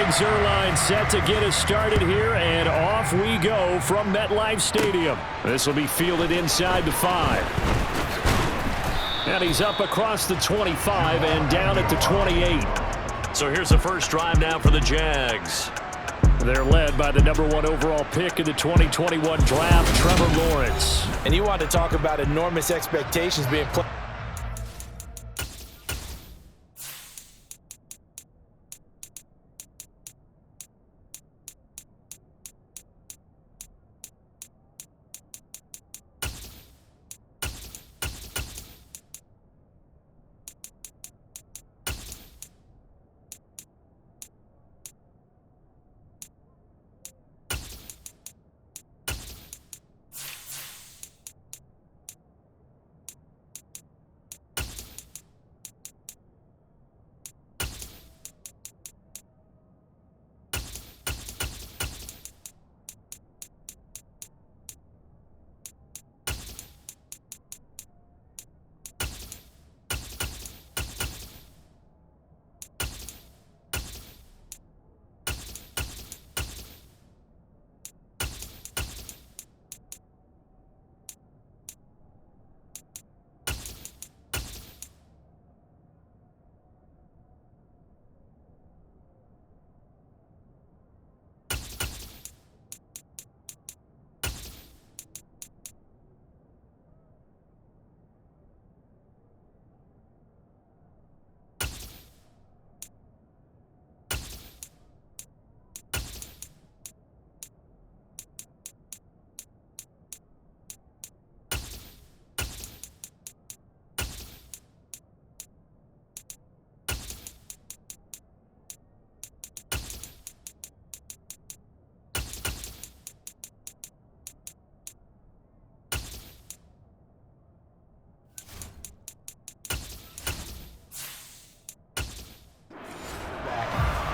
Greg Zuerlein set to get us started here, and off we go from MetLife Stadium. This will be fielded inside the 5. And he's up across the 25 and down at the 28. So here's the first drive now for the Jags. They're led by the #1 overall pick in the 2021 draft, Trevor Lawrence. And you want to talk about enormous expectations being put.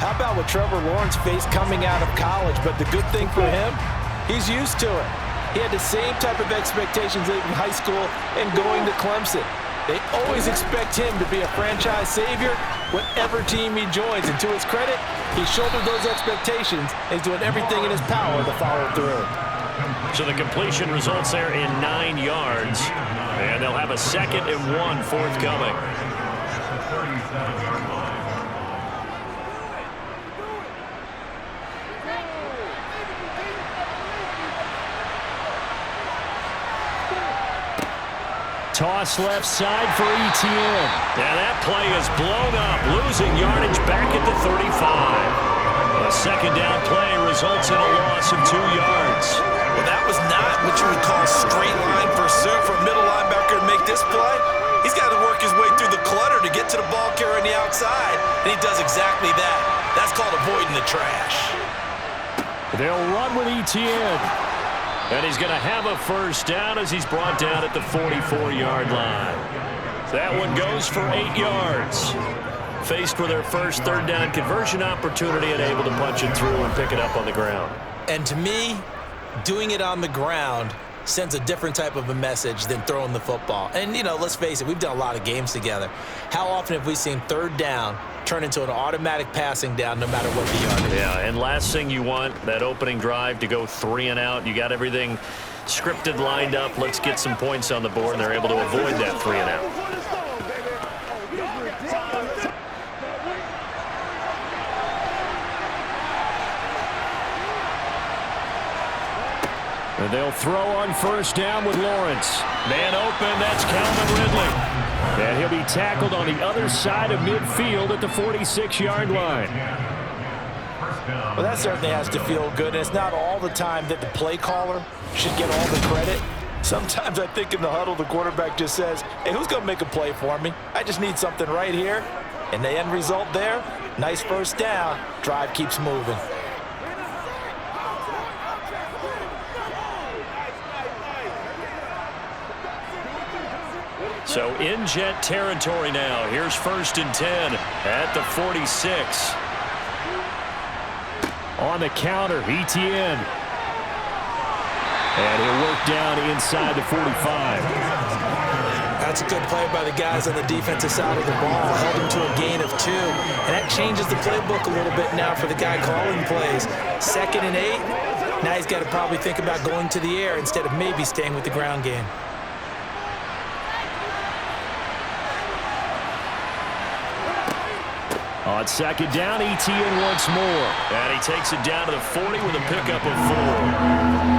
How about what Trevor Lawrence faced coming out of college? But the good thing for him, he's used to it. He had the same type of expectations leaving high school and going to Clemson. They always expect him to be a franchise savior whatever team he joins. And to his credit, he shouldered those expectations and he's doing everything in his power to follow through. So the completion results there in 9 yards. And they'll have a 2nd and 1 forthcoming. Toss left side for Etienne. Yeah, that play is blown up, losing yardage back at the 35. A 2nd down play results in a loss of 2 yards. Well, that was not what you would call straight line pursuit for a middle linebacker to make this play. He's got to work his way through the clutter to get to the ball carrier on the outside, and he does exactly that. That's called avoiding the trash. They'll run with Etienne. And he's going to have a first down as he's brought down at the 44-yard line. That one goes for 8 yards. Faced with their first 3rd down conversion opportunity and able to punch it through and pick it up on the ground. And to me, doing it on the ground sends a different type of a message than throwing the football. And, you know, let's face it, we've done a lot of games together. How often have we seen 3rd down turn into an automatic passing down no matter what the yardage? Yeah, and last thing you want, that opening drive to go 3 and out. You got everything scripted, lined up. Let's get some points on the board, and they're able to avoid that 3 and out. And they'll throw on first down with Lawrence. Man open, that's Calvin Ridley. And he'll be tackled on the other side of midfield at the 46-yard line. Well, that certainly has to feel good. And it's not all the time that the play caller should get all the credit. Sometimes I think in the huddle, the quarterback just says, hey, who's going to make a play for me? I just need something right here. And the end result there, nice first down. Drive keeps moving. So in Jet territory now. Here's 1st and 10 at the 46. On the counter, Etienne. And he'll work down inside the 45. That's a good play by the guys on the defensive side of the ball. Held him to a gain of 2. And that changes the playbook a little bit now for the guy calling plays. 2nd and 8. Now he's got to probably think about going to the air instead of maybe staying with the ground game. On 2nd down, ETN once more. And he takes it down to the 40 with a pickup of 4.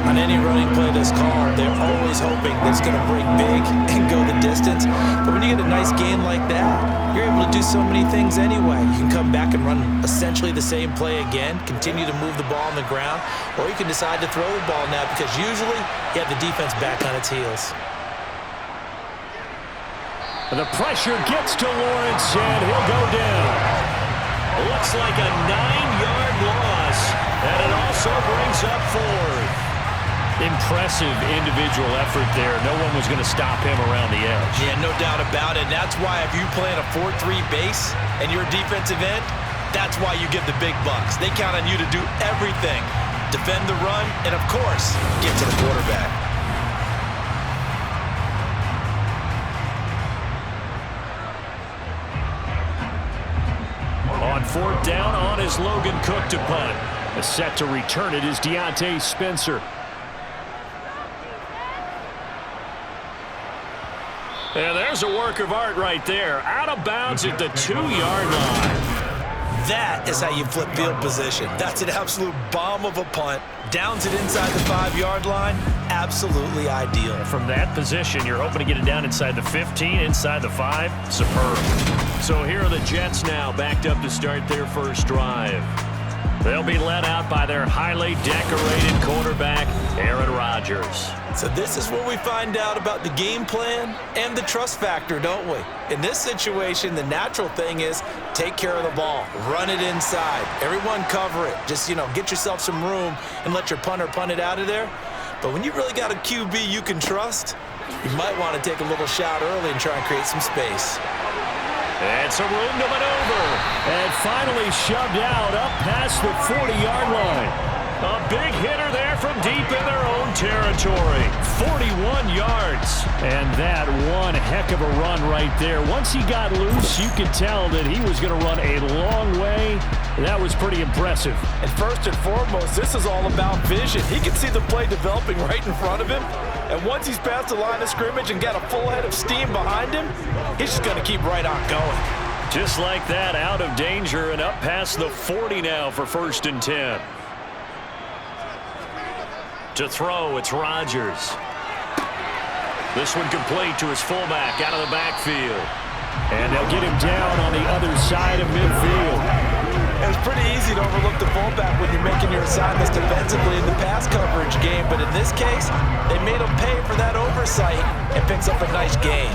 On any running play that's called, they're always hoping that it's going to break big and go the distance. But when you get a nice gain like that, you're able to do so many things anyway. You can come back and run essentially the same play again, continue to move the ball on the ground, or you can decide to throw the ball now because usually you have the defense back on its heels. The pressure gets to Lawrence, and he'll go down. Looks like a 9-yard loss, and it also brings up 4th. Impressive individual effort there. No one was going to stop him around the edge. Yeah, no doubt about it. And that's why if you play in a 4-3 base and you're a defensive end, that's why you get the big bucks. They count on you to do everything. Defend the run, and of course, get to the quarterback. On 4th down, on is Logan Cook to punt. A set to return it is Deontay Spencer. And there's a work of art right there. Out of bounds at the 2-yard line. That is how you flip field position. That's an absolute bomb of a punt. Downs it inside the 5-yard line. Absolutely ideal. From that position, you're hoping to get it down inside the 15, inside the 5. Superb. So here are the Jets now, backed up to start their first drive. They'll be led out by their highly decorated quarterback, Aaron Rodgers. So this is where we find out about the game plan and the trust factor, don't we? In this situation, the natural thing is take care of the ball. Run it inside. Everyone cover it. Just, get yourself some room and let your punter punt it out of there. But when you really got a QB you can trust, you might want to take a little shot early and try and create some space. And some room to maneuver. And finally shoved out up past the 40-yard line. A big hitter there from deep in their own territory. 41 yards. And that one heck of a run right there. Once he got loose, you could tell that he was going to run a long way. That was pretty impressive. And first and foremost, this is all about vision. He can see the play developing right in front of him. And once he's past the line of scrimmage and got a full head of steam behind him, he's just going to keep right on going. Just like that, out of danger and up past the 40 now for 1st and 10. To throw, it's Rodgers. This one complete to his fullback out of the backfield. And they'll get him down on the other side of midfield. It's pretty easy to overlook the fullback when you're making your assignments defensively in the pass coverage game, but in this case, they made him pay for that oversight and picks up a nice gain.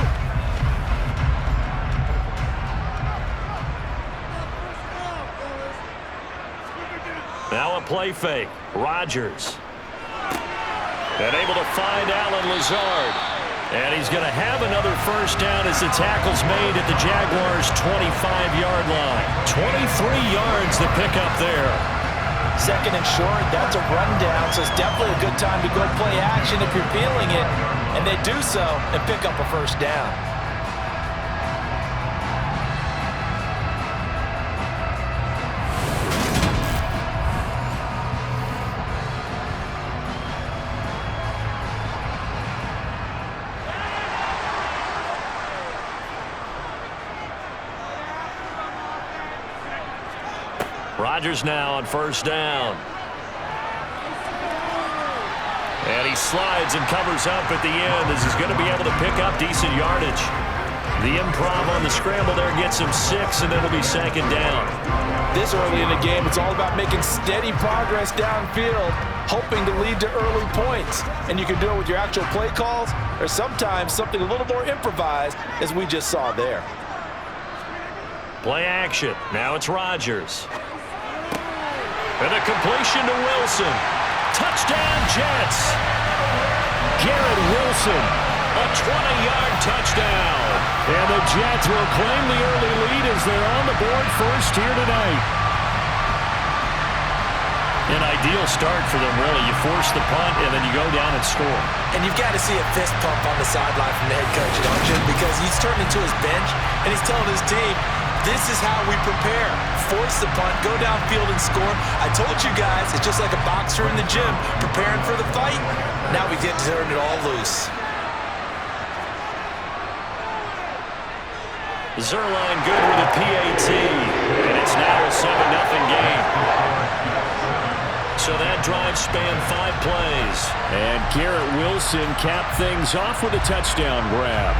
Now a play fake. Rodgers. And able to find Allen Lazard. And he's going to have another first down as the tackle's made at the Jaguars' 25-yard line. 23 yards the pickup there. 2nd and short, that's a rundown, so it's definitely a good time to go play action if you're feeling it. And they do so and pick up a first down. Rodgers now on first down. And he slides and covers up at the end as he's going to be able to pick up decent yardage. The improv on the scramble there gets him 6, and it'll be 2nd down. This early in the game, it's all about making steady progress downfield, hoping to lead to early points. And you can do it with your actual play calls or sometimes something a little more improvised, as we just saw there. Play action. Now it's Rodgers. And a completion to Wilson. Touchdown, Jets. Garrett Wilson. A 20-yard touchdown. And the Jets will claim the early lead as they're on the board first here tonight. An ideal start for them, really. You force the punt, and then you go down and score. And you've got to see a fist pump on the sideline from the head coach, don't you? Because he's turned into his bench, and he's telling his team, this is how we prepare. Force the punt, go downfield and score. I told you guys, it's just like a boxer in the gym preparing for the fight. Now we get to turn it all loose. Zerline good with a PAT, and it's now a 7-0 game. So that drive spanned 5 plays. And Garrett Wilson capped things off with a touchdown grab.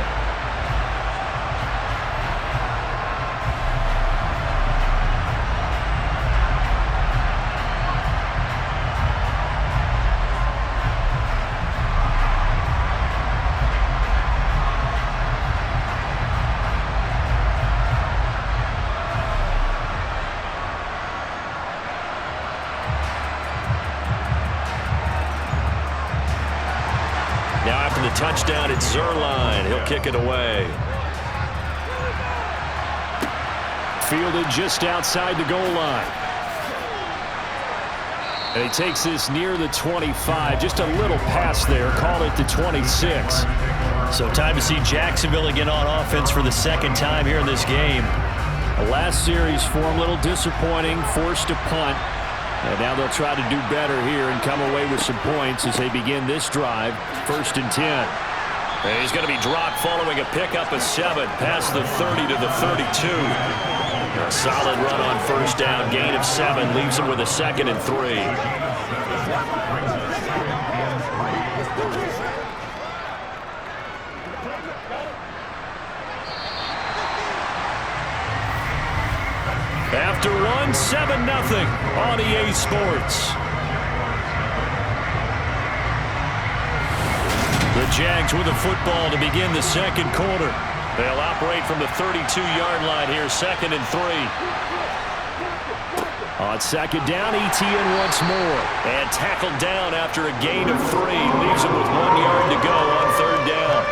Now after the touchdown, it's Zerline. He'll kick it away. Fielded just outside the goal line. And he takes this near the 25. Just a little pass there. Call it the 26. So time to see Jacksonville again on offense for the second time here in this game. The last series for him, a little disappointing. Forced to punt. And now they'll try to do better here and come away with some points as they begin this drive. 1st and 10. And he's going to be dropped following a pickup of 7 past the 30 to the 32. A solid run on 1st down. Gain of 7 leaves him with a 2nd and 3. After one, 7-0 on EA Sports. The Jags with the football to begin the second quarter. They'll operate from the 32-yard line here, 2nd and 3. On 2nd down, ETN once more. And tackled down after a gain of 3. Leaves him with 1 yard to go on 3rd down.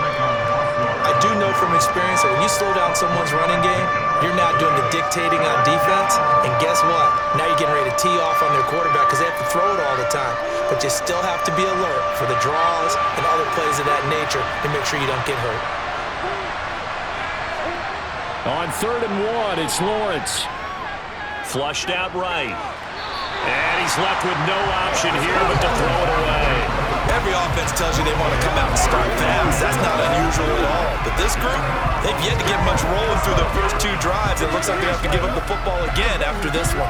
I do know from experience that when you slow down someone's running game, you're now doing the dictating on defense. And guess what? Now you're getting ready to tee off on their quarterback because they have to throw it all the time. But you still have to be alert for the draws and other plays of that nature to make sure you don't get hurt. On 3rd and 1, it's Lawrence. Flushed out right. And he's left with no option here but to throw it away. Every offense tells you they want to come out and start fast. That's not unusual at all. But this group, they've yet to get much rolling through their first 2 drives. It looks like they have to give up the football again after this one.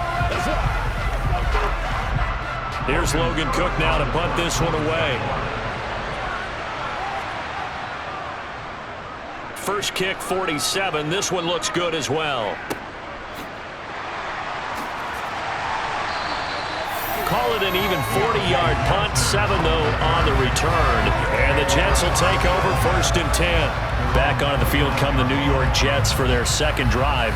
Here's Logan Cook now to punt this one away. First kick, 47. This one looks good as well. Call it an even 40-yard punt, 7 though on the return. And the Jets will take over 1st and 10. Back onto the field come the New York Jets for their second drive.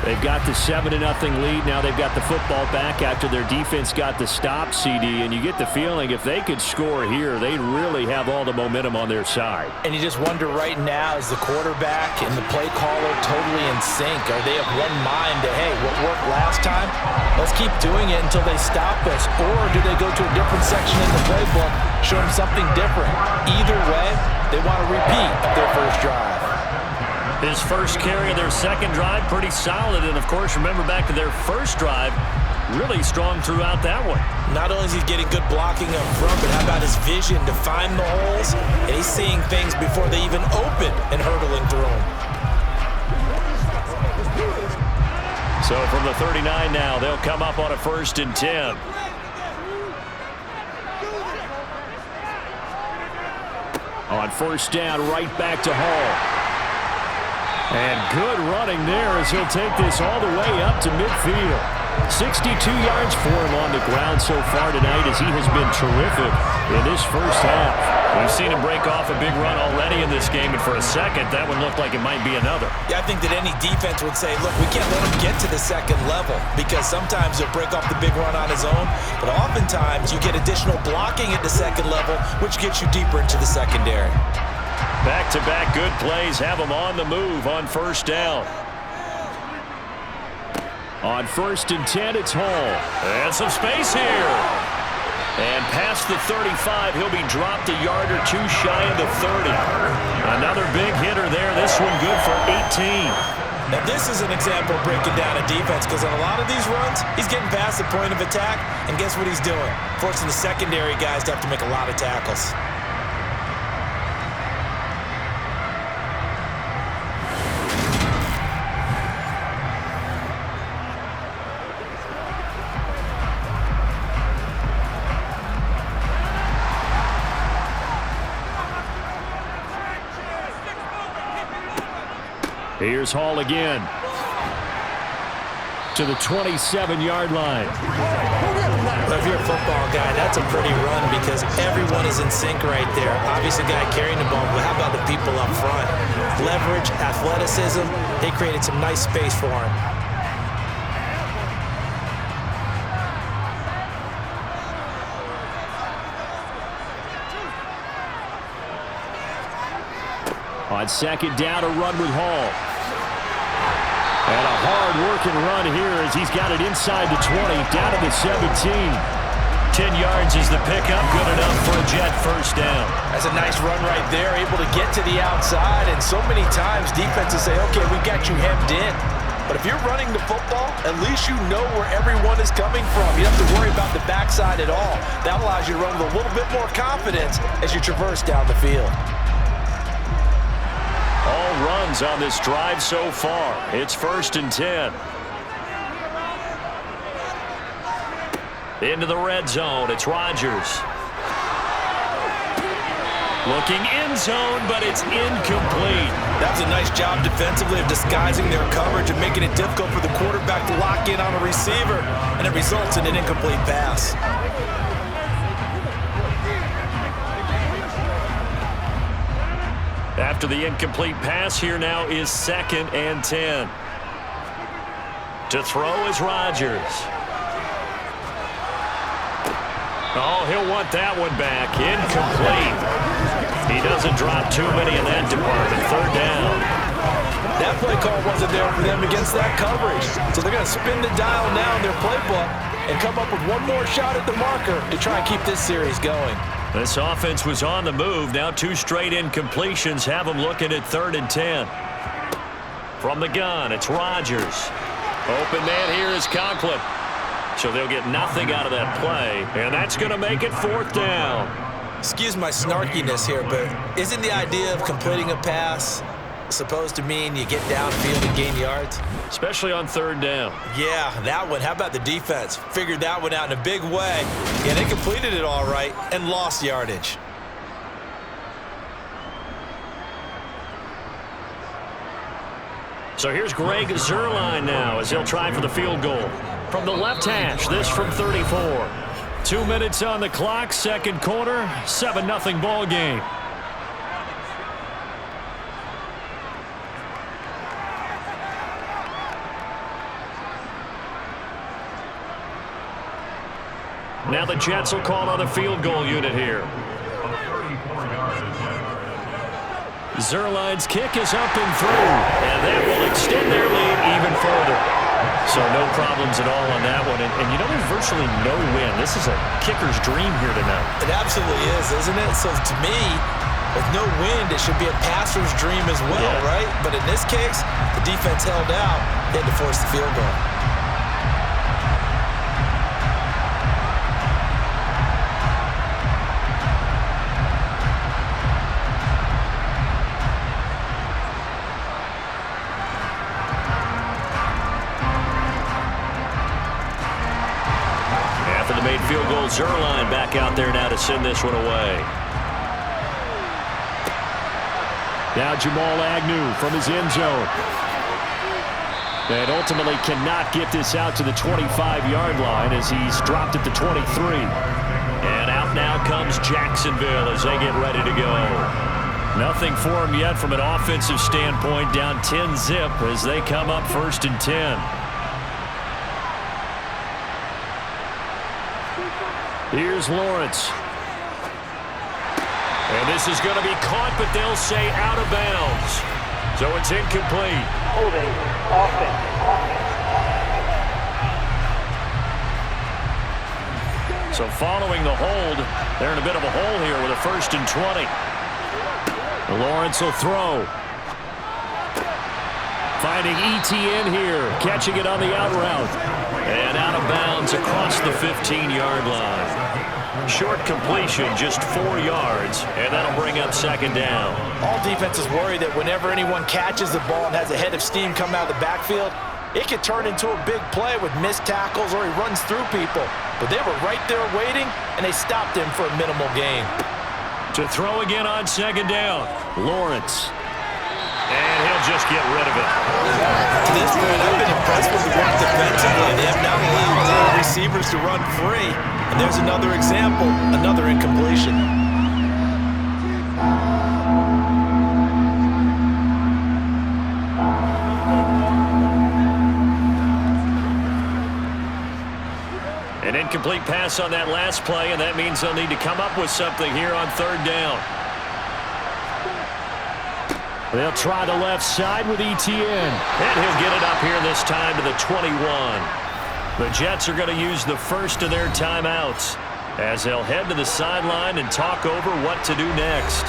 They've got the 7-0 lead. Now they've got the football back after their defense got the stop, CD. And you get the feeling if they could score here, they'd really have all the momentum on their side. And you just wonder right now, is the quarterback and the play caller totally in sync? Are they of one mind to, hey, what worked last time? Let's keep doing it until they stop us. Or do they go to a different section in the playbook, show them something different? Either way, they want to repeat their first drive. His first carry of their second drive, pretty solid. And, of course, remember back to their first drive, really strong throughout that one. Not only is he getting good blocking up front, but how about his vision to find the holes? And he's seeing things before they even open and hurdling through them. So from the 39 now, they'll come up on a 1st and 10. On 1st down, right back to Hall. And good running there as he'll take this all the way up to midfield. 62 yards for him on the ground so far tonight as he has been terrific in this first half. We've seen him break off a big run already in this game, and for a second, that one looked like it might be another. Yeah, I think that any defense would say, look, we can't let him get to the second level because sometimes he'll break off the big run on his own, but oftentimes you get additional blocking at the second level, which gets you deeper into the secondary. Back-to-back good plays have him on the move on 1st down. On 1st and 10, it's Hall. And some space here. And past the 35, he'll be dropped a yard or two shy of the 30. Another big hitter there. This one good for 18. Now this is an example of breaking down a defense, because on a lot of these runs, he's getting past the point of attack, and guess what he's doing? Forcing the secondary guys to have to make a lot of tackles. Here's Hall again. To the 27-yard line. If you're a football guy, that's a pretty run because everyone is in sync right there. Obviously, the guy carrying the ball, but how about the people up front? Leverage, athleticism, they created some nice space for him. On 2nd down, a run with Hall. And a hard-working run here as he's got it inside the 20, down to the 17. 10 yards is the pickup, good enough for a Jet first down. That's a nice run right there, able to get to the outside, and so many times defenses say, okay, we got you hemmed in. But if you're running the football, at least you know where everyone is coming from. You don't have to worry about the backside at all. That allows you to run with a little bit more confidence as you traverse down the field. All runs on this drive so far. It's 1st and 10. Into the red zone. It's Rodgers. Looking end zone, but it's incomplete. That was a nice job defensively of disguising their coverage and making it difficult for the quarterback to lock in on a receiver, and it results in an incomplete pass. After the incomplete pass, here now is 2nd and 10. To throw is Rodgers. Oh, he'll want that one back. Incomplete. He doesn't drop too many in that department. 3rd down. That play call wasn't there for them against that coverage. So they're going to spin the dial now in their playbook and come up with one more shot at the marker to try and keep this series going. This offense was on the move. Now 2 straight incompletions have them looking at 3rd and 10. From the gun, it's Rodgers. Open man here is Conklin. So they'll get nothing out of that play, and that's going to make it 4th down. Excuse my snarkiness here, but isn't the idea of completing a pass supposed to mean you get downfield and gain yards? Especially on 3rd down. Yeah, that one. How about the defense? Figured that one out in a big way. Yeah, they completed it all right and lost yardage. So here's Greg Zuerlein now as he'll try for the field goal. From the left hash, this from 34. 2 minutes on the clock, 2nd quarter, 7-0 ball game. Now the Jets will call on the field goal unit here. Zuerlein's kick is up and through. And that will extend their lead even further. So no problems at all on that one. And you know, there's virtually no win. This is a kicker's dream here tonight. It absolutely is, isn't it? So to me, with no wind, it should be a passer's dream as well, right? But in this case, the defense held out. They had to force the field goal. Field goal, Zuerlein back out there now to send this one away. Now Jamal Agnew from his end zone. And ultimately cannot get this out to the 25-yard line as he's dropped at the 23. And out now comes Jacksonville as they get ready to go. Nothing for him yet from an offensive standpoint, down 10-zip as they come up 1st and 10. Here's Lawrence. And this is going to be caught, but they'll say out of bounds. So it's incomplete. Holding offense. So following the hold, they're in a bit of a hole here with a 1st and 20. Lawrence will throw. Finding ETN here, catching it on the out route. And out of bounds across the 15-yard line. Short completion, just 4 yards, and that'll bring up 2nd down. All defenses worry that whenever anyone catches the ball and has a head of steam come out of the backfield, it could turn into a big play with missed tackles or he runs through people. But they were right there waiting, and they stopped him for a minimal gain. To throw again on 2nd down, Lawrence. And he'll just get rid of it. To this point, I've been impressed with the work defensively. They have not allowed receivers to run free. And there's another example, another incompletion. An incomplete pass on that last play, and that means they'll need to come up with something here on 3rd down. They'll try the left side with ETN. And he'll get it up here this time to the 21. The Jets are going to use the first of their timeouts as they'll head to the sideline and talk over what to do next.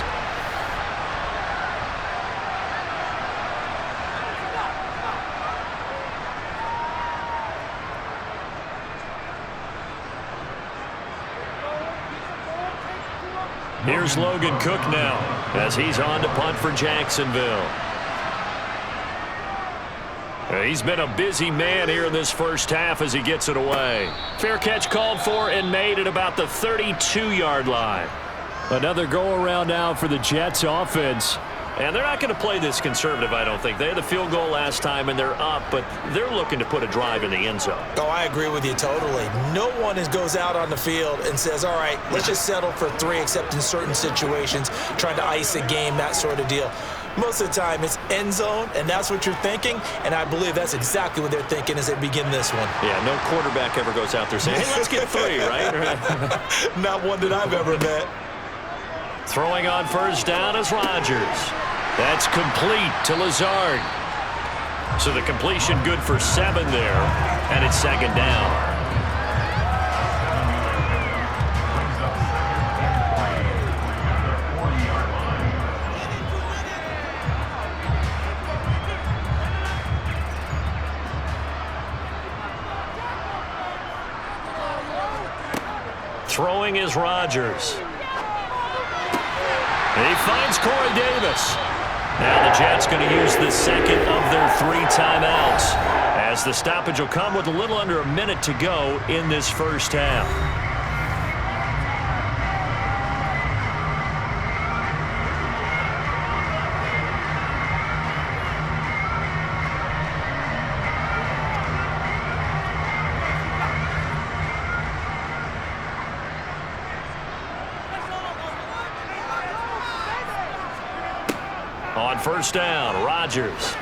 Here's Logan Cook now as he's on to punt for Jacksonville. He's been a busy man here in this first half as he gets it away. Fair catch called for and made at about the 32-yard line. Another go-around now for the Jets offense. And they're not going to play this conservative, I don't think. They had the field goal last time, and they're up, but they're looking to put a drive in the end zone. Oh, I agree with you totally. No one goes out on the field and says, all right, let's just settle for 3, except in certain situations, trying to ice a game, that sort of deal. Most of the time, it's end zone, and that's what you're thinking, and I believe that's exactly what they're thinking as they begin this one. Yeah, no quarterback ever goes out there saying, hey, let's get 3, right? Not one that I've ever met. Throwing on 1st down is Rodgers. That's complete to Lazard. So the completion good for 7 there, and it's 2nd down. Throwing is Rodgers. He finds Corey Davis. Now the Jets going to use the 2nd of their 3 timeouts as the stoppage will come with a little under a minute to go in this first half. On 1st down, Rodgers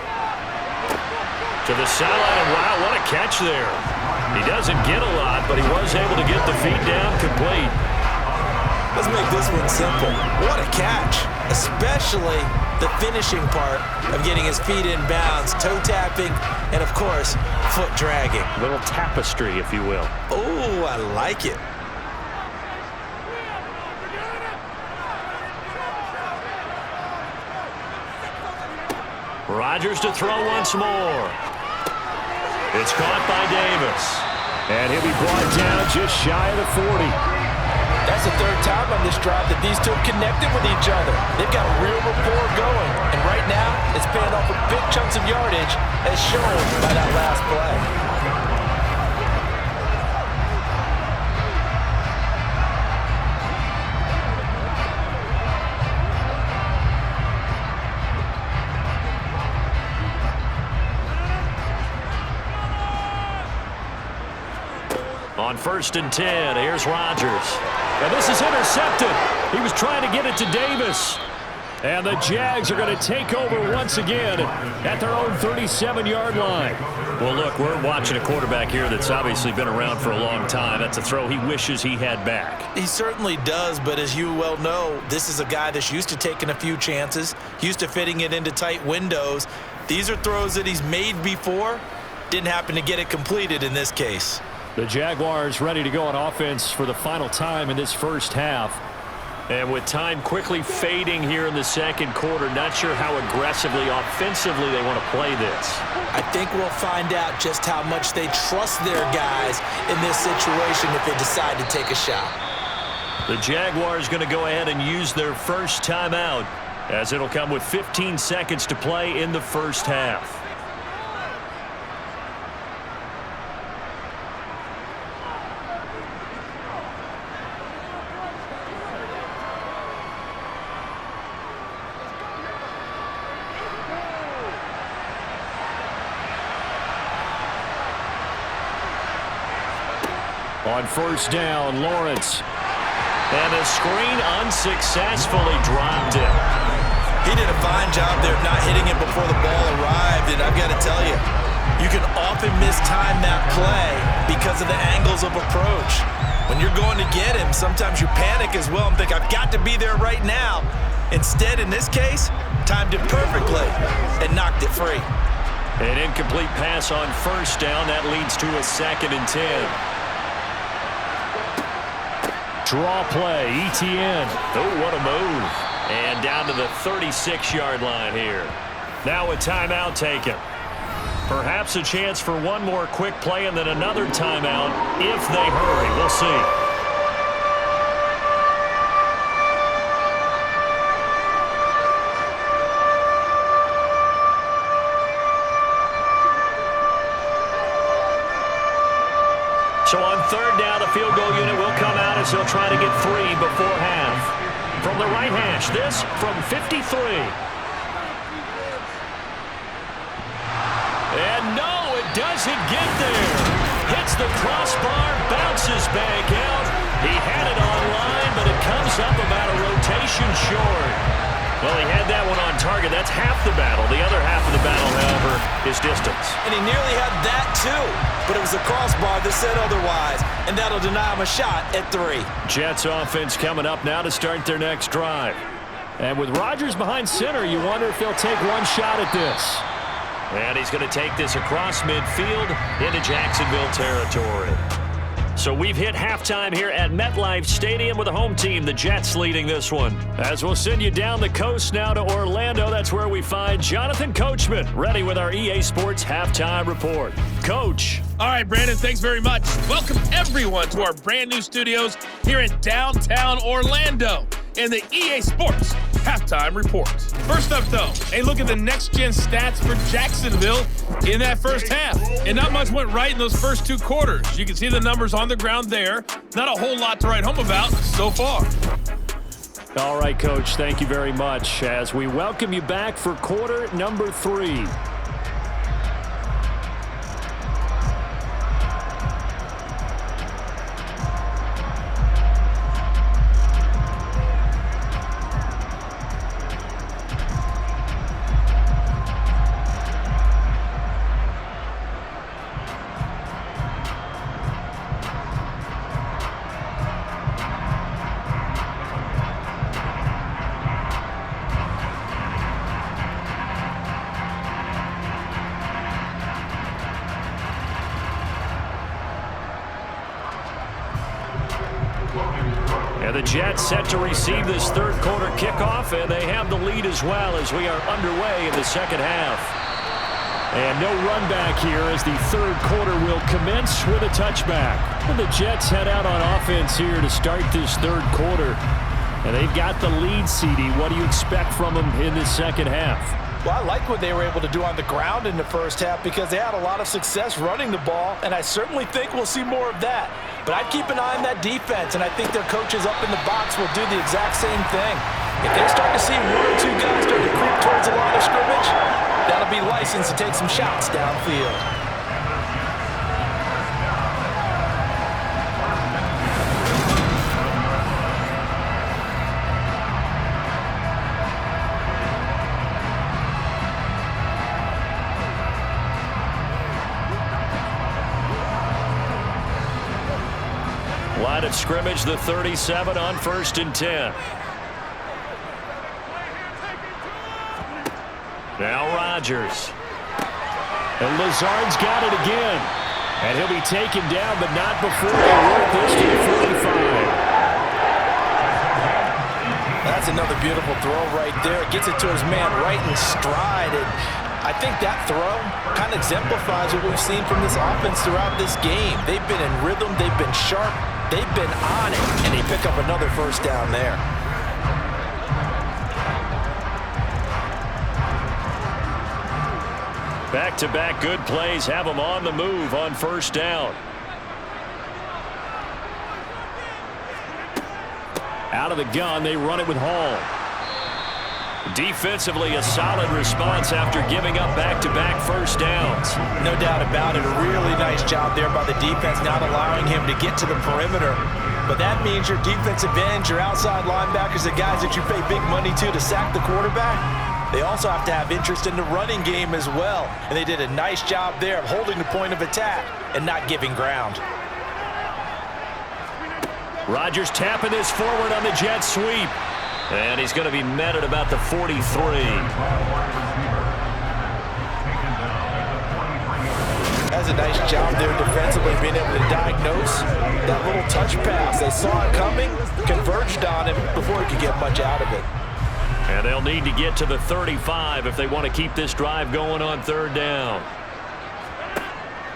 to the sideline, and wow, what a catch there. He doesn't get a lot, but he was able to get the feet down complete. Let's make this one simple. What a catch, especially the finishing part of getting his feet in bounds, toe tapping, and of course, foot dragging. A little tapestry, if you will. Oh, I like it. Rodgers to throw once more. It's caught by Davis. And he'll be brought down just shy of the 40. That's the 3rd time on this drive that these two have connected with each other. They've got a real rapport going. And right now, it's paying off with big chunks of yardage as shown by that last play. On 1st and 10, here's Rodgers. And this is intercepted. He was trying to get it to Davis. And the Jags are going to take over once again at their own 37-yard line. Well, look, we're watching a quarterback here that's obviously been around for a long time. That's a throw he wishes he had back. He certainly does, but as you well know, this is a guy that's used to taking a few chances, used to fitting it into tight windows. These are throws that he's made before. Didn't happen to get it completed in this case. The Jaguars ready to go on offense for the final time in this first half. And with time quickly fading here in the second quarter, not sure how aggressively, offensively they want to play this. I think we'll find out just how much they trust their guys in this situation if they decide to take a shot. The Jaguars going to go ahead and use their first timeout, as it'll come with 15 seconds to play in the first half. On first down, Lawrence. And the screen unsuccessfully dropped him. He did a fine job there of not hitting him before the ball arrived, and I've got to tell you, you can often mistime that play because of the angles of approach. When you're going to get him, sometimes you panic as well and think, I've got to be there right now. Instead, in this case, timed it perfectly and knocked it free. An incomplete pass on first down. That leads to a 2nd and 10. Draw play, ETN. Oh, what a move. And down to the 36-yard line here. Now a timeout taken. Perhaps a chance for one more quick play and then another timeout if they hurry. We'll see. So on third down, the field goal unit will come out as they'll try to get 3 before half. From the right hash, this from 53. And no, it doesn't get there. Hits the crossbar, bounces back out. He had it online, but it comes up about a rotation short. Well, he had that one on target. That's half the battle. The other half of the battle, however, is distance. And he nearly had that too, but it was a crossbar that said otherwise, and that'll deny him a shot at 3. Jets offense coming up now to start their next drive. And with Rodgers behind center, you wonder if he'll take one shot at this. And he's going to take this across midfield into Jacksonville territory. So we've hit halftime here at MetLife Stadium with the home team, the Jets, leading this one. As we'll send you down the coast now to Orlando, that's where we find Jonathan Coachman, ready with our EA Sports Halftime Report. Coach. All right, Brandon, thanks very much. Welcome, everyone, to our brand new studios here in downtown Orlando in the EA Sports Halftime Report. First up, though, a look at the next-gen stats for Jacksonville in that first half. And not much went right in those first 2 quarters. You can see the numbers on the ground there. Not a whole lot to write home about so far. All right, Coach, thank you very much as we welcome you back for quarter number 3. And the Jets set to receive this third quarter kickoff, and they have the lead as well as we are underway in the second half. And no run back here as the third quarter will commence with a touchback. And the Jets head out on offense here to start this third quarter. And they've got the lead, CD. What do you expect from them in this second half? Well, I like what they were able to do on the ground in the first half because they had a lot of success running the ball, and I certainly think we'll see more of that. But I'd keep an eye on that defense, and I think their coaches up in the box will do the exact same thing. If they start to see 1 or 2 guys start to creep towards the line of scrimmage, that'll be license to take some shots downfield. Line of scrimmage, the 37 on 1st and 10. Now Rodgers. And Lazard's got it again. And he'll be taken down, but not before they work this to the 45. That's another beautiful throw right there. Gets it to his man right in stride. And I think that throw kind of exemplifies what we've seen from this offense throughout this game. They've been in rhythm. They've been sharp. They've been on it. And they pick up another first down there. Back-to-back good plays have them on the move on first down. Out of the gun, they run it with Hall. Defensively, a solid response after giving up back-to-back first downs. No doubt about it. A really nice job there by the defense, not allowing him to get to the perimeter. But that means your defensive ends, your outside linebackers, the guys that you pay big money to sack the quarterback, they also have to have interest in the running game as well. And they did a nice job there of holding the point of attack and not giving ground. Rodgers tapping this forward on the jet sweep. And he's going to be met at about the 43. That's a nice job there defensively, being able to diagnose that little touch pass. They saw it coming, converged on him before he could get much out of it. And they'll need to get to the 35 if they want to keep this drive going on third down.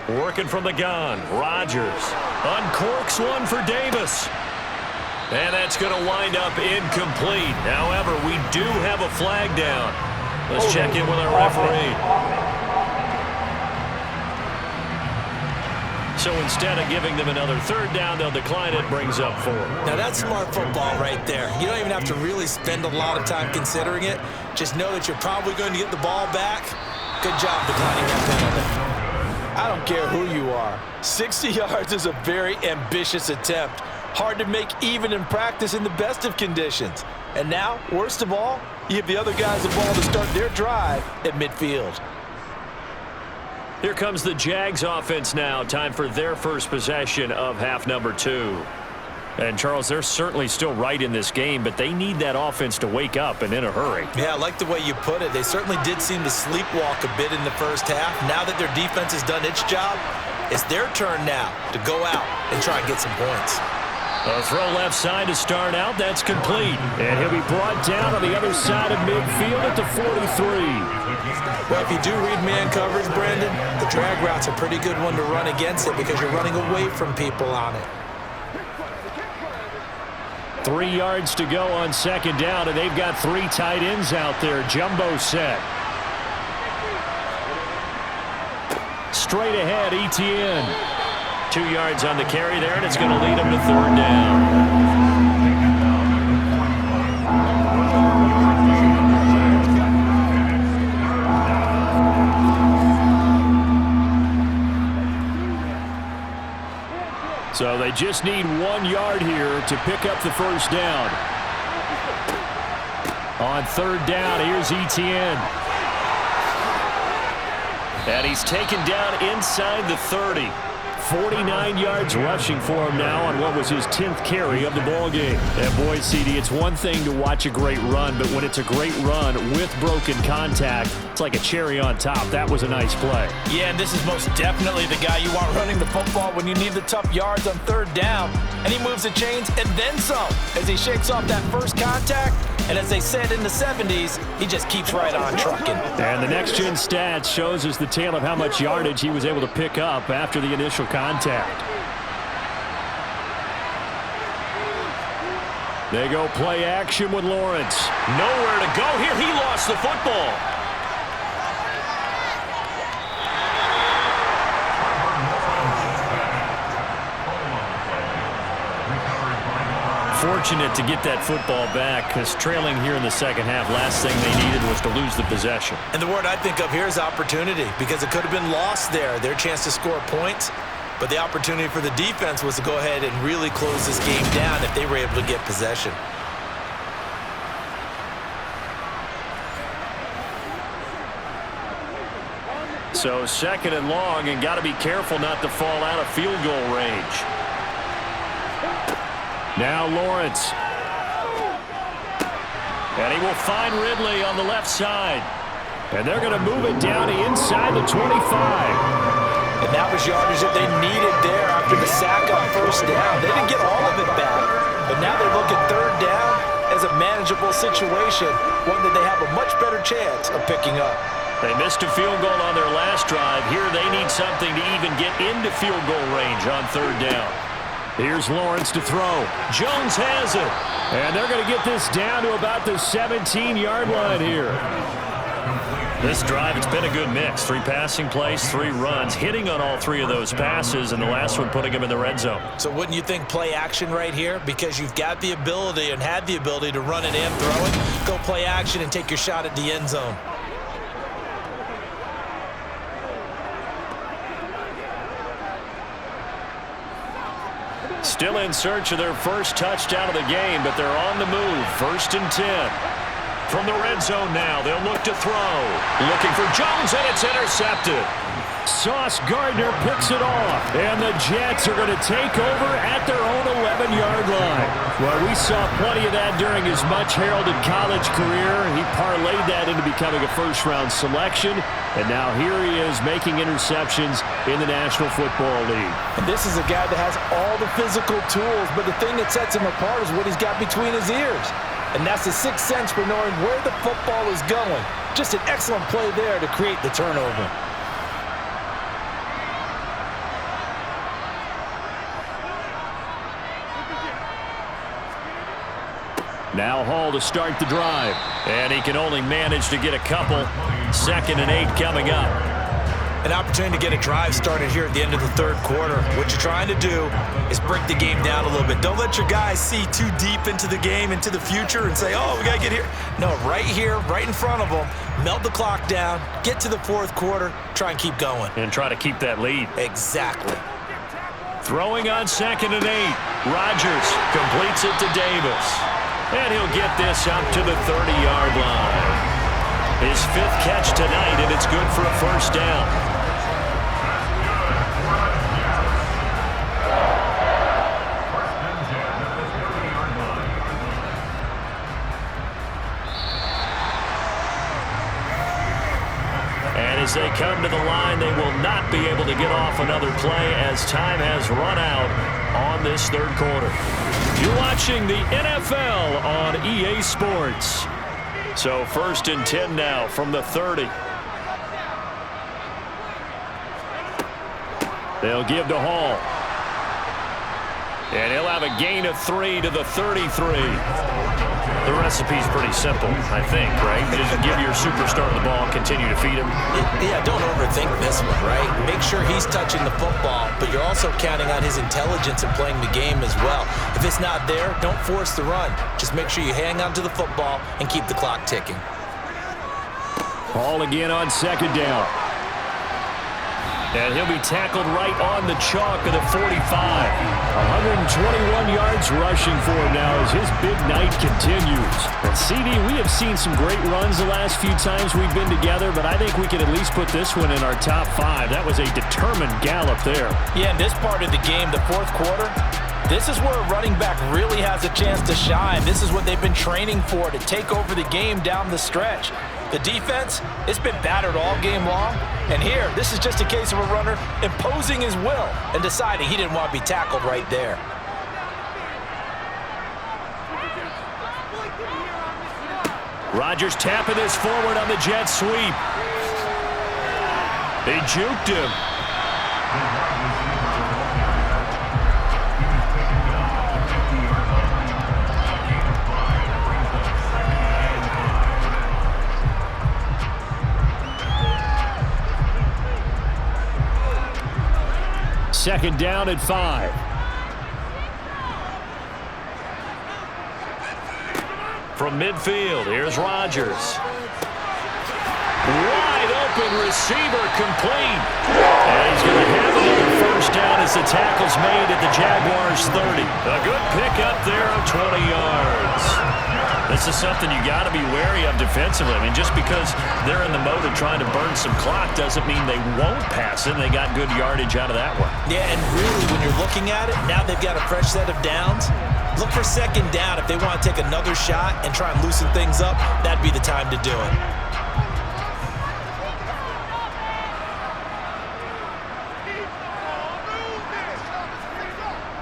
Working from the gun, Rodgers uncorks one for Davis. And that's going to wind up incomplete. However, we do have a flag down. Let's check in with our referee. So instead of giving them another third down, they'll decline it, brings up 4. Now that's smart football right there. You don't even have to really spend a lot of time considering it. Just know that you're probably going to get the ball back. Good job declining that penalty. I don't care who you are. 60 yards is a very ambitious attempt. Hard to make even in practice in the best of conditions. And now, worst of all, you give the other guys the ball to start their drive at midfield. Here comes the Jags offense now. Time for their first possession of half number 2. And, Charles, they're certainly still right in this game, but they need that offense to wake up and in a hurry. Yeah, I like the way you put it. They certainly did seem to sleepwalk a bit in the first half. Now that their defense has done its job, it's their turn now to go out and try and get some points. A throw left side to start out. That's complete. And he'll be brought down on the other side of midfield at the 43. Well, if you do read man coverage, Brandon, the drag route's a pretty good one to run against it because you're running away from people on it. 3 yards to go on second down, and they've got 3 tight ends out there. Jumbo set. Straight ahead, Etienne. 2 yards on the carry there, and it's going to lead him to third down. So they just need 1 yard here to pick up the first down. On third down, here's Etienne. And he's taken down inside the 30. 49 yards rushing for him now on what was his 10th carry of the ballgame. And boy, CD, it's one thing to watch a great run, but when it's a great run with broken contact, it's like a cherry on top. That was a nice play. Yeah, and this is most definitely the guy you want running the football when you need the tough yards on third down. And he moves the chains and then some as he shakes off that first contact. And as they said in the 70s, he just keeps right on trucking. And the next-gen stats shows us the tale of how much yardage he was able to pick up after the initial contact. They go play action with Lawrence. Nowhere to go here. He lost the football. Fortunate to get that football back because trailing here in the second half, last thing they needed was to lose the possession. And the word I think of here is opportunity because it could have been lost there, their chance to score points. But the opportunity for the defense was to go ahead and really close this game down if they were able to get possession. So second and long, and got to be careful not to fall out of field goal range. Now Lawrence. And he will find Ridley on the left side. And they're going to move it down to inside the 25. And that was yardage that they needed there after the sack on first down. They didn't get all of it back, but now they look at third down as a manageable situation, one that they have a much better chance of picking up. They missed a field goal on their last drive. Here they need something to even get into field goal range on third down. Here's Lawrence to throw. Jones has it. And they're going to get this down to about the 17-yard line here. This drive, it's been a good mix. 3 passing plays, 3 runs, hitting on all 3 of those passes, and the last one putting him in the red zone. So wouldn't you think play action right here? Because you've got the ability and had the ability to run it and throw it. Go play action and take your shot at the end zone. Still in search of their first touchdown of the game, but they're on the move. 1st and 10. From the red zone now, they'll look to throw. Looking for Jones, and it's intercepted. Sauce Gardner picks it off, and the Jets are going to take over at their own 11-yard line. Well, we saw plenty of that during his much-heralded college career. He parlayed that into becoming a first-round selection, and now here he is making interceptions in the National Football League. And this is a guy that has all the physical tools, but the thing that sets him apart is what he's got between his ears. And that's the sixth sense for knowing where the football is going. Just an excellent play there to create the turnover. Now Hall to start the drive. And he can only manage to get a couple. 2nd and 8 coming up. An opportunity to get a drive started here at the end of the third quarter. What you're trying to do is break the game down a little bit. Don't let your guys see too deep into the game, into the future, and say, oh, we got to get here. No, right here, right in front of them, melt the clock down, get to the fourth quarter, try and keep going. And try to keep that lead. Exactly. Throwing on 2nd and 8. Rodgers completes it to Davis. And he'll get this up to the 30-yard line. His 5th catch tonight, and it's good for a first down. As they come to the line, they will not be able to get off another play as time has run out on this third quarter. You're watching the NFL on EA Sports. So 1st and 10 now from the 30. They'll give to Hall. And he'll have a gain of 3 to the 33. The recipe's pretty simple, I think, right? Just give your superstar the ball, continue to feed him. Yeah, don't overthink this one, right? Make sure he's touching the football, but you're also counting on his intelligence and playing the game as well. If it's not there, don't force the run. Just make sure you hang on to the football and keep the clock ticking. Hall again on 2nd down. And he'll be tackled right on the chalk of the 45. 121 yards rushing for him now as his big night continues. And CD, we have seen some great runs the last few times we've been together, but I think we can at least put this one in our top 5. That was a determined gallop there. Yeah, in this part of the game, the fourth quarter, this is where a running back really has a chance to shine. This is what they've been training for, to take over the game down the stretch. The defense, it's been battered all game long. And here, this is just a case of a runner imposing his will and deciding he didn't want to be tackled right there. Rodgers tapping this forward on the jet sweep. They juked him. Second down at 5. From midfield, here's Rodgers. Wide open receiver, complete. And he's going to have another first down as the tackle's made at the Jaguars 30. A good pickup there of 20 yards. This is something you got to be wary of defensively. I mean, just because they're in the mode of trying to burn some clock doesn't mean they won't pass it. They got good yardage out of that one. Yeah, and really, when you're looking at it, now they've got a fresh set of downs. Look for 2nd down. If they want to take another shot and try and loosen things up, that'd be the time to do it.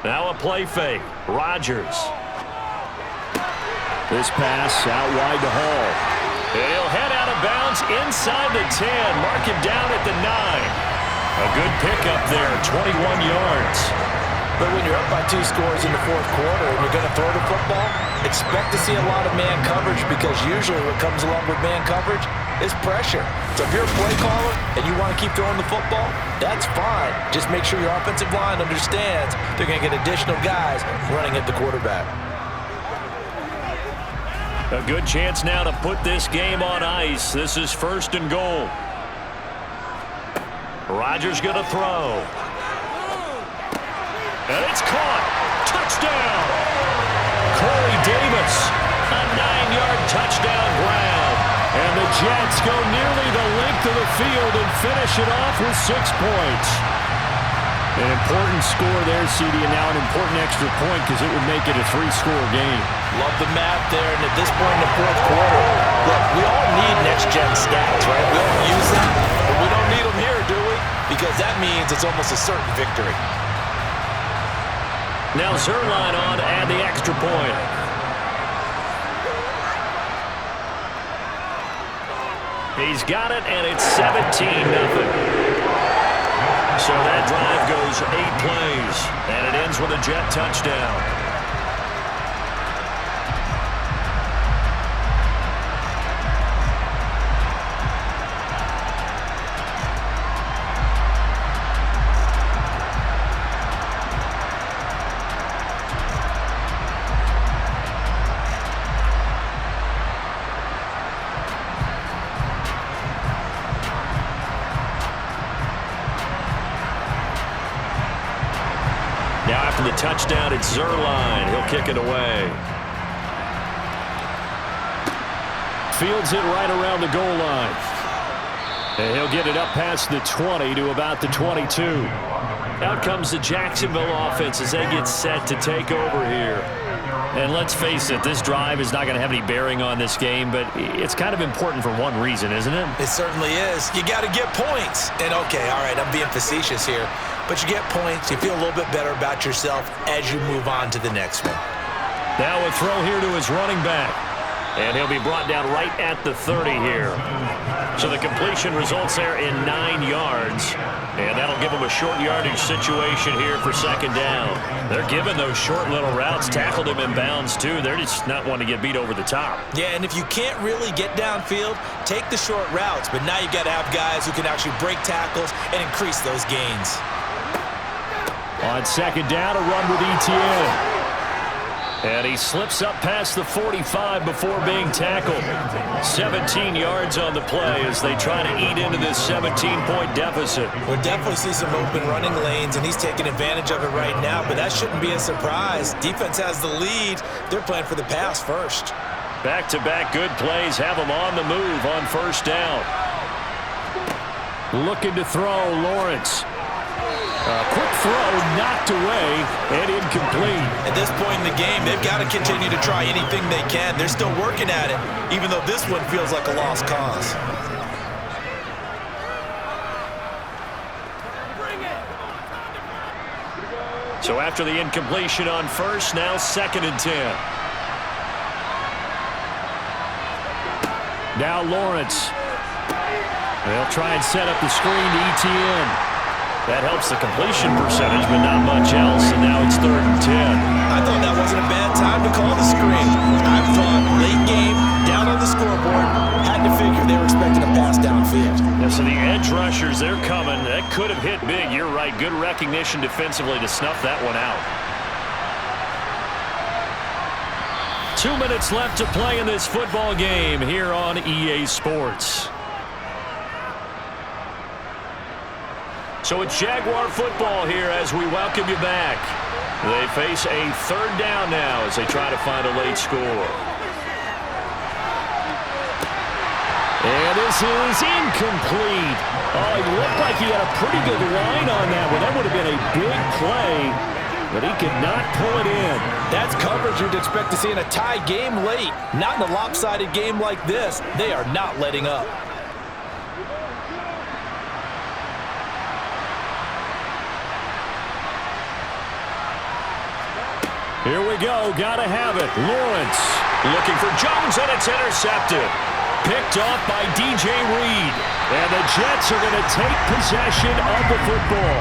Now a play fake. Rodgers. This pass out wide to Hall. And he'll head out of bounds inside the 10. Mark him down at the 9. A good pickup there, 21 yards. But when you're up by 2 scores in the fourth quarter and you're going to throw the football, expect to see a lot of man coverage, because usually what comes along with man coverage is pressure. So if you're a play caller and you want to keep throwing the football, that's fine. Just make sure your offensive line understands they're going to get additional guys running at the quarterback. A good chance now to put this game on ice. This is 1st and goal. Rodgers going to throw. And it's caught. Touchdown. Corey Davis, a 9-yard touchdown grab. And the Jets go nearly the length of the field and finish it off with 6 points. An important score there, CD, and now an important extra point because it would make it a 3-score game. Love the math there, and at this point in the fourth quarter, look, we all need next-gen stats, right? We all use them, but we don't need them here, do we? Because that means it's almost a certain victory. Now Zerline on to add the extra point. He's got it, and it's 17-0. So that drive goes 8 plays, and it ends with a Jet touchdown. Now after the touchdown, it's Zerline. He'll kick it away. Fields it right around the goal line. And he'll get it up past the 20 to about the 22. Out comes the Jacksonville offense as they get set to take over here. And let's face it, this drive is not going to have any bearing on this game, but it's kind of important for one reason, isn't it? It certainly is. You got to get points. And, okay, all right, I'm being facetious here. But you get points, you feel a little bit better about yourself as you move on to the next one. Now a throw here to his running back. And he'll be brought down right at the 30 here. So the completion results there in 9 yards. And that'll give him a short yardage situation here for 2nd down. They're giving those short little routes. Tackled him in bounds, too. They're just not wanting to get beat over the top. Yeah, and if you can't really get downfield, take the short routes. But now you got to have guys who can actually break tackles and increase those gains. On 2nd down, a run with Etienne. And he slips up past the 45 before being tackled. 17 yards on the play as they try to eat into this 17-point deficit. We'll definitely see some open running lanes, and he's taking advantage of it right now, but that shouldn't be a surprise. Defense has the lead. They're playing for the pass first. Back-to-back good plays have them on the move on 1st down. Looking to throw, Lawrence. A quick throw knocked away and incomplete. At this point in the game, they've got to continue to try anything they can. They're still working at it, even though this one feels like a lost cause. So after the incompletion on 1st, now 2nd and 10. Now Lawrence. They'll try and set up the screen to Etienne. That helps the completion percentage, but not much else, and now it's 3rd and 10. I thought that wasn't a bad time to call the screen. I thought late game, down on the scoreboard, had to figure they were expecting a pass downfield. Yeah, so the edge rushers, they're coming. That could have hit big. You're right. Good recognition defensively to snuff that one out. 2 minutes left to play in this football game here on EA Sports. So it's Jaguar football here as we welcome you back. They face a 3rd down now as they try to find a late score. And this is incomplete. Oh, he looked like he had a pretty good line on that one. That would have been a big play, but he could not pull it in. That's coverage you'd expect to see in a tie game late. Not in a lopsided game like this. They are not letting up. go. Got to have it. Lawrence. Looking for Jones, and it's intercepted. Picked off by DJ Reed. And the Jets are going to take possession of the football.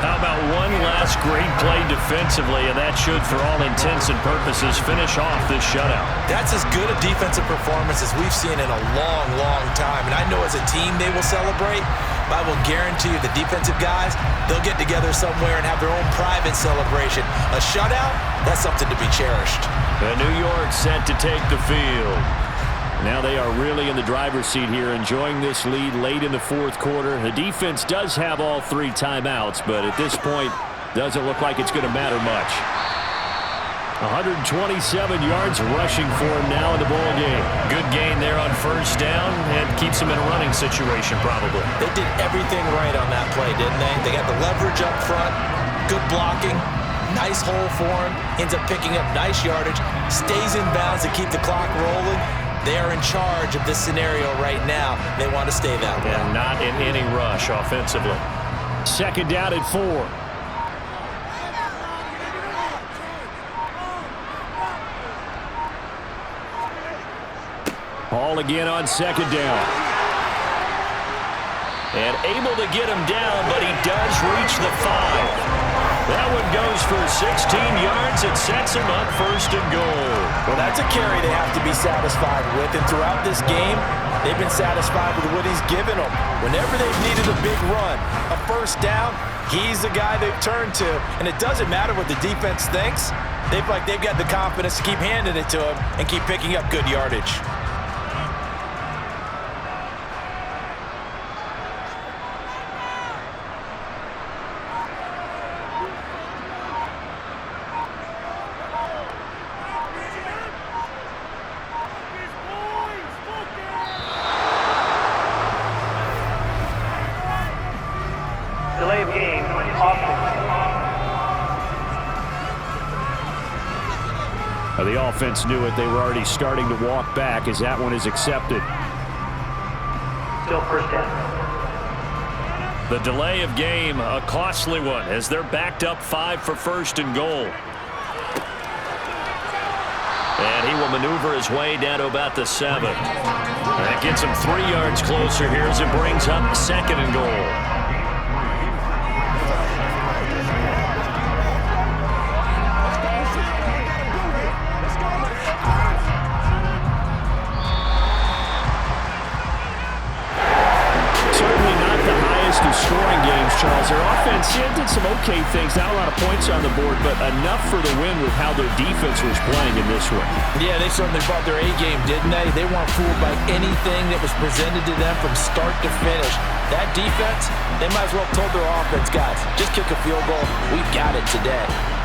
How about one last great play defensively, and that should, for all intents and purposes, finish off this shutout. That's as good a defensive performance as we've seen in a long, long time. And I know as a team they will celebrate, but I will guarantee you the defensive guys, they'll get together somewhere and have their own private celebration. A shutout, that's something to be cherished. And New York set to take the field. Now they are really in the driver's seat here, enjoying this lead late in the fourth quarter. The defense does have all 3 timeouts, but at this point, doesn't look like it's going to matter much. 127 yards rushing for him now in the ball game. Good gain there on first down, and keeps him in a running situation probably. They did everything right on that play, didn't they? They got the leverage up front, good blocking, nice hole for him, ends up picking up nice yardage, stays in bounds to keep the clock rolling. They are in charge of this scenario right now. They want to stay that way. And not in any rush offensively. Second down and 4. Ball again on second down. And able to get him down, but he does reach the 5. That one goes for 16 yards. It sets him up first and goal. Well, that's a carry they have to be satisfied with. And throughout this game, they've been satisfied with what he's given them. Whenever they've needed a big run, a first down, he's the guy they've turned to. And it doesn't matter what the defense thinks. They feel like they've got the confidence to keep handing it to him and keep picking up good yardage. Delay of game, offense. The offense knew it. They were already starting to walk back as that one is accepted. Still first down. The delay of game, a costly one, as they're backed up 5 for first and goal. And he will maneuver his way down to about the 7. That gets him 3 yards closer here as it brings up second and goal. Scoring games, Charles. Their offense did some okay things. Not a lot of points on the board, but enough for the win with how their defense was playing in this one. Yeah, they certainly brought their A-game, didn't they? They weren't fooled by anything that was presented to them from start to finish. That defense, they might as well have told their offense, guys, just kick a field goal. We've got it today.